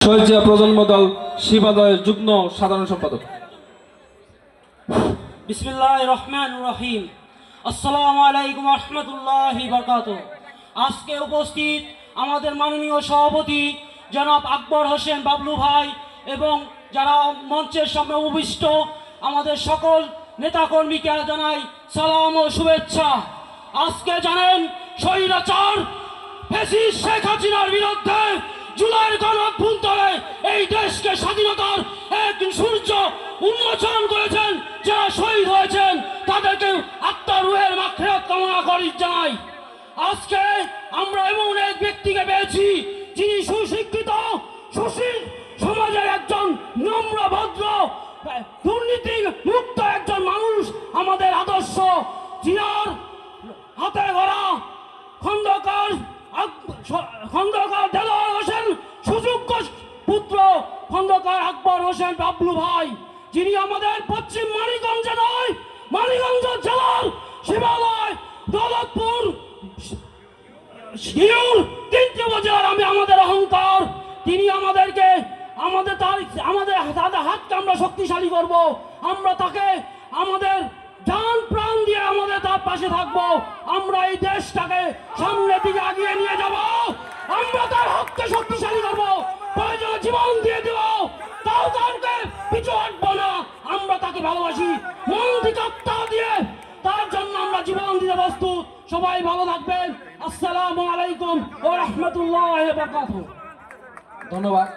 শৈলচিয়া প্রজন্ম দল শিবাদয়ের যুগ্ম সাধারণ সম্পাদক। বিসমিল্লাহির রহমানির রহিম। আসসালামু আলাইকুম ওয়া রাহমাতুল্লাহি ওয়া বারাকাতুহু। আজকে উপস্থিত আমাদের মাননীয় সভাপতি জনাব আকবর হোসেন বাবলু ভাই এবং যারা মঞ্চের সামনে উপবিষ্ট আমাদের সকল নেতাকর্মীকে জানাই সালাম ও শুভেচ্ছা। আজকে জানেন স্বৈরাচার ফ্যাসিস্ট শেখ হাসিনার বিরুদ্ধে জুলাইয়ের গণঅভ্যুত্থানে এই দেশকে স্বাধীনতার এক সূর্য উন্মোচন করেছেন। যারা শহীদ হয়েছেন তাদেরকে আত্মার রুহের মাগফিরাত কামনা করি জানাই। আজকে আমরা এমন এক ব্যক্তিকে পেয়েছি যিনি সুশিক্ষিত সুশীল সমাজের একজন নম্র ভদ্র দুর্নীতি মুক্ত একজন মানুষ, আমাদের আদর্শ জিয়ার হাতে গড়া খন্দকার দেলোয়ার হোসেন সুযোগ্য পুত্র খন্দকার আকবর হোসেন বাবলু ভাই, যিনি আমাদের পশ্চিম মানিকগঞ্জে নয় মানিকগঞ্জ জেলার শিবালয় দৌলতপুর তিনটি উপজেলার আমি আমাদের অহংকার। তিনি আমাদেরকে আমাদের হাতকে আমরা শক্তিশালী করব। আমরা তাকে আমাদের জান প্রাণ দিয়ে আমাদের তার পাশে থাকবো। আমরা এই দেশটাকে সামনের দিকে আগিয়ে নিয়ে যাব। আমরা তার হাতকে শক্তিশালী করবো, প্রয়োজনে জীবন দিয়ে দেব, তাও তাকে পিছু হটবো না। আমরা তাকে ভালোবাসি, মন থেকে আত্মা দিয়ে তার জন্য আমরা জীবন দিতে প্রস্তুত। সবাই ভালো থাকবেন। আসসালামু আলাইকুম ওয়া রাহমাতুল্লাহি ওয়া বারাকাতুহু। ধন্যবাদ।